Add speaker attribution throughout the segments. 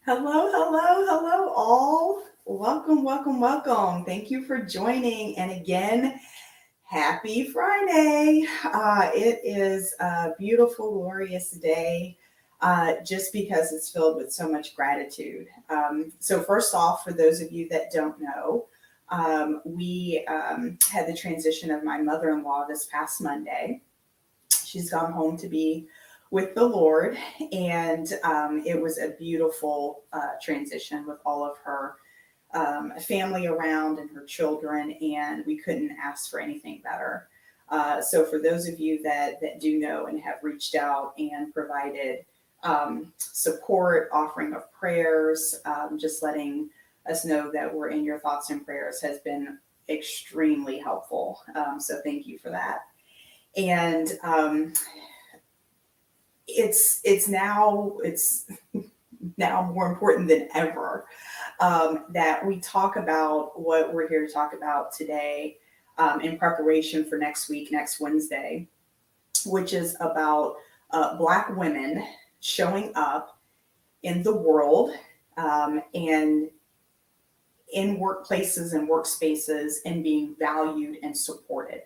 Speaker 1: Hello, hello, hello, all. Welcome, welcome, welcome. Thank you for joining. And again, happy Friday. It is a beautiful, glorious day just because it's filled with so much gratitude. So, first off, for those of you that don't know, we had the transition of my mother in law this past Monday. She's gone home to be with the Lord, and it was a beautiful transition with all of her family around and her children, and we couldn't ask for anything better. So, for those of you that do know and have reached out and provided support, offering of prayers, just letting us know that we're in your thoughts and prayers has been extremely helpful. So, thank you for that. And it's now more important than ever that we talk about what we're here to talk about today in preparation for next week, next Wednesday, which is about Black women showing up in the world and in workplaces and workspaces and being valued and supported.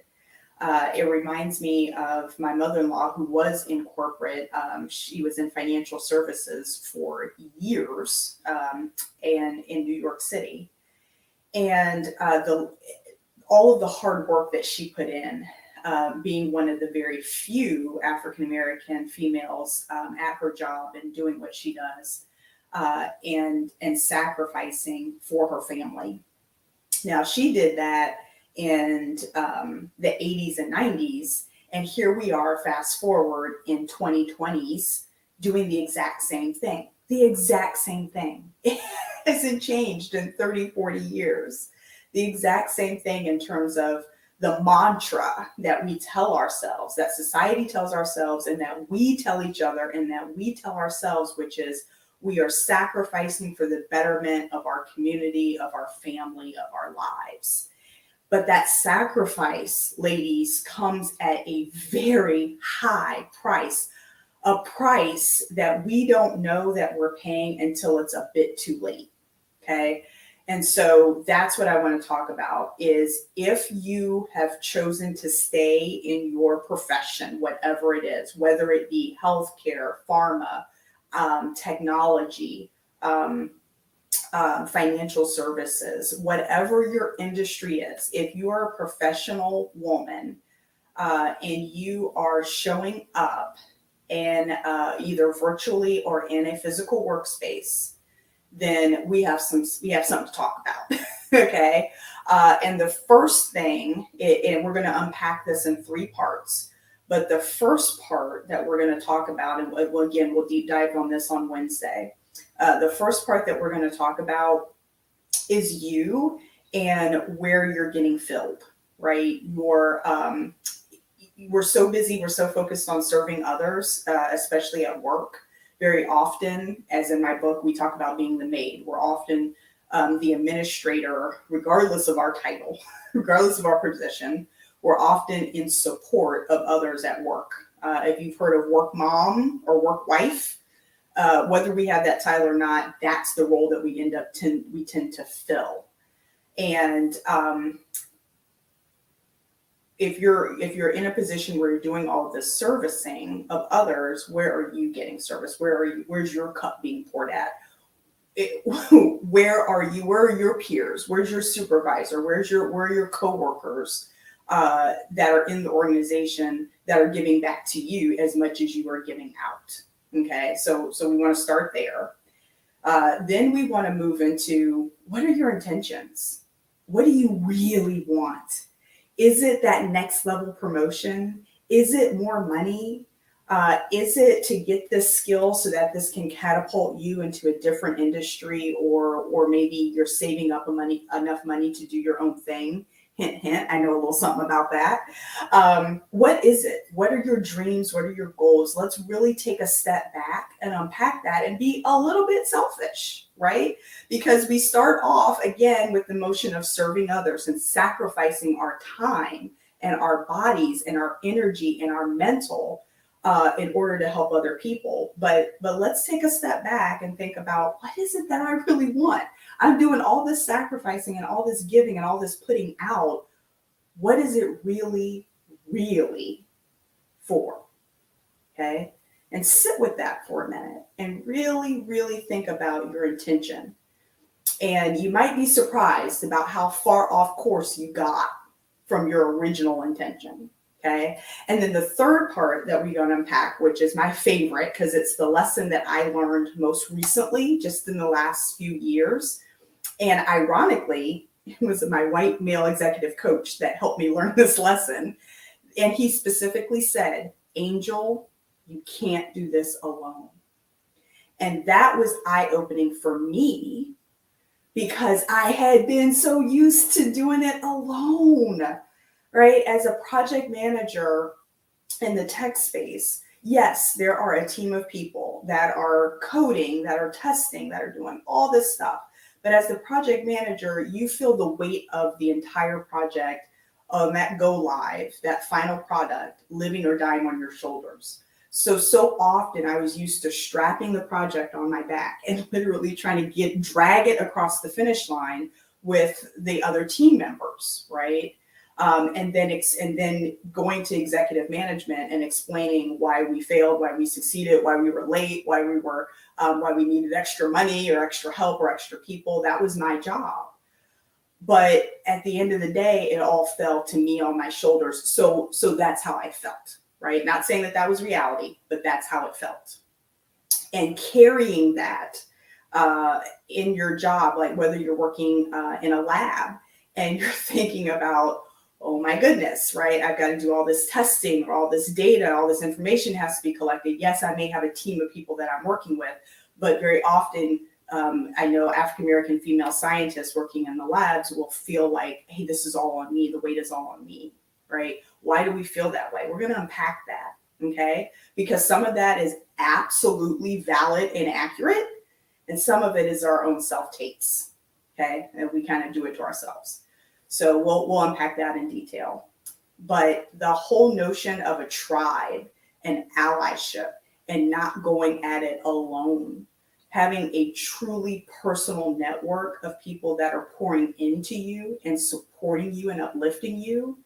Speaker 1: It reminds me of my mother-in-law who was in corporate. She was in financial services for years and in New York City. And all of the hard work that she put in, being one of the very few African American females at her job and doing what she does, and sacrificing for her family. Now she did that in the 80s and 90s, and here we are, fast forward in 2020s, doing the exact same thing. The exact same thing. It hasn't changed in 30, 40 years. The exact same thing in terms of the mantra that we tell ourselves, that society tells ourselves, and that we tell each other, and that we tell ourselves, which is we are sacrificing for the betterment of our community, of our family, of our lives. But that sacrifice, ladies, comes at a very high price, a price that we don't know that we're paying until it's a bit too late. Okay. And so that's what I want to talk about is if you have chosen to stay in your profession, whatever it is, whether it be healthcare, pharma, technology, financial services, whatever your industry is, if you are a professional woman and you are showing up and either virtually or in a physical workspace, then we have something to talk about. Okay. And the first thing, and we're going to unpack this in three parts, but the first part that we're going to talk about, and we'll deep dive on this on Wednesday. The first part that we're going to talk about is you and where you're getting filled, right? We're so busy, we're so focused on serving others, especially at work. Very often, as in my book, we talk about being the maid. We're often the administrator, regardless of our title, regardless of our position. We're often in support of others at work. If you've heard of work mom or work wife, whether we have that title or not, that's the role that we tend to fill. And if you're in a position where you're doing all of this servicing of others, where are you getting service? Where's your cup being poured at? Where are you? Where are your peers? Where's your supervisor? Where are your coworkers that are in the organization that are giving back to you as much as you are giving out? Okay, so we want to start there. Then we want to move into what are your intentions? What do you really want? Is it that next level promotion? Is it more money? Is it to get this skill so that this can catapult you into a different industry, or maybe you're saving up enough money to do your own thing? Hint, hint. I know a little something about that. What is it? What are your dreams? What are your goals? Let's really take a step back and unpack that and be a little bit selfish, right? Because we start off again with the motion of serving others and sacrificing our time and our bodies and our energy and our mental in order to help other people. But let's take a step back and think about, what is it that I really want? I'm doing all this sacrificing and all this giving and all this putting out. What is it really, really for? Okay. And sit with that for a minute and really, really think about your intention. And you might be surprised about how far off course you got from your original intention. Okay. And then the third part that we're going to unpack, which is my favorite because it's the lesson that I learned most recently, just in the last few years. And ironically, it was my white male executive coach that helped me learn this lesson. And he specifically said, Angel, you can't do this alone. And that was eye-opening for me because I had been so used to doing it alone, right? As a project manager in the tech space, yes, there are a team of people that are coding, that are testing, that are doing all this stuff. But as the project manager, you feel the weight of the entire project, that go live, that final product, living or dying on your shoulders. So often I was used to strapping the project on my back and literally trying to drag it across the finish line with the other team members, right? And then going to executive management and explaining why we failed, why we succeeded, why we were late, why we needed extra money or extra help or extra people. That was my job. But at the end of the day, it all fell to me on my shoulders. So that's how I felt, right? Not saying that was reality, but that's how it felt. And carrying that in your job, like whether you're working in a lab and you're thinking about, oh my goodness, right? I've got to do all this testing or all this data, all this information has to be collected. Yes, I may have a team of people that I'm working with, but very often I know African-American female scientists working in the labs will feel like, hey, this is all on me. The weight is all on me, right? Why do we feel that way? We're going to unpack that, okay? Because some of that is absolutely valid and accurate, and some of it is our own self-tapes, okay? And we kind of do it to ourselves. So we'll unpack that in detail. But the whole notion of a tribe and allyship and not going at it alone, having a truly personal network of people that are pouring into you and supporting you and uplifting you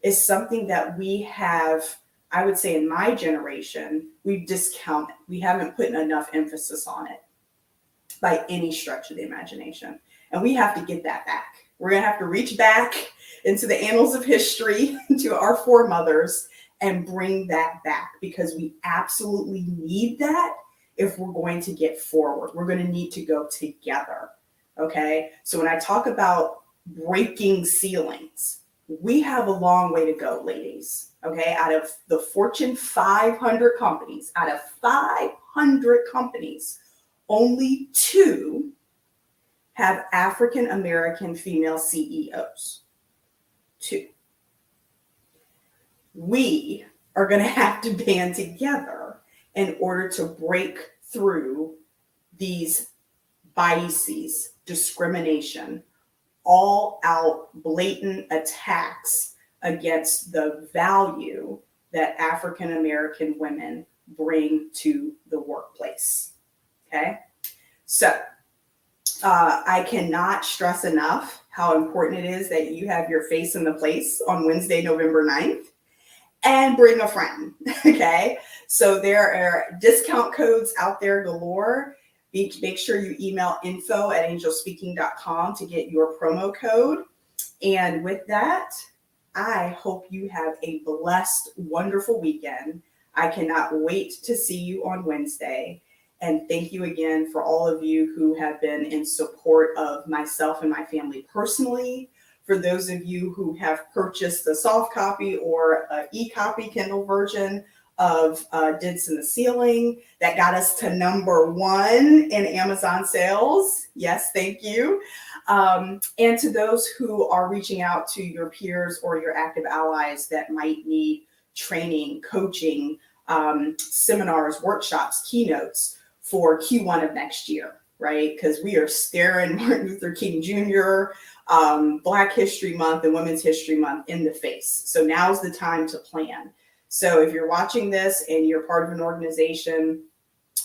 Speaker 1: is something that we have, I would say in my generation, we've discounted. We haven't put enough emphasis on it by any stretch of the imagination. And we have to get that back. We're going to have to reach back into the annals of history, to our foremothers, and bring that back because we absolutely need that. If we're going to get forward, we're going to need to go together. Okay. So when I talk about breaking ceilings, we have a long way to go, ladies. Okay. Out of the Fortune 500 companies, only 2 have African-American female CEOs. 2. We are going to have to band together in order to break through these biases, discrimination, all out blatant attacks against the value that African-American women bring to the workplace. Okay. So I cannot stress enough how important it is that you have your face in the place on Wednesday, November 9th. And bring a friend, okay? So there are discount codes out there galore. Make sure you email info@angelspeaking.com to get your promo code. And with that, I hope you have a blessed, wonderful weekend. I cannot wait to see you on Wednesday. And thank you again for all of you who have been in support of myself and my family personally. For those of you who have purchased the soft copy or e-copy Kindle version of Dents in the Ceiling, that got us to number 1 in Amazon sales. Yes, thank you. And to those who are reaching out to your peers or your active allies that might need training, coaching, seminars, workshops, keynotes for Q1 of next year, right? Because we are staring Martin Luther King Jr., Black History Month and Women's History Month in the face. So now's the time to plan. So if you're watching this and you're part of an organization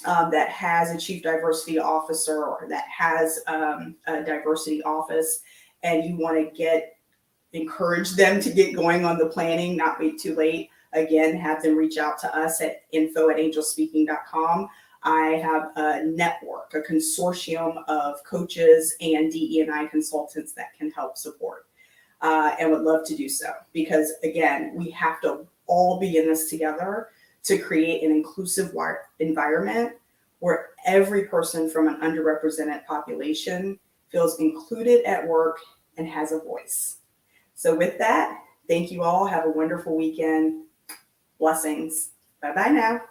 Speaker 1: that has a chief diversity officer or that has a diversity office, and you want to encourage them to get going on the planning, not wait too late, again, have them reach out to us at info@angelspeaking.com. I have a network, a consortium of coaches and DE&I consultants that can help support and would love to do so, because again, we have to all be in this together to create an inclusive environment where every person from an underrepresented population feels included at work and has a voice. So with that, thank you all. Have a wonderful weekend. Blessings. Bye-bye now.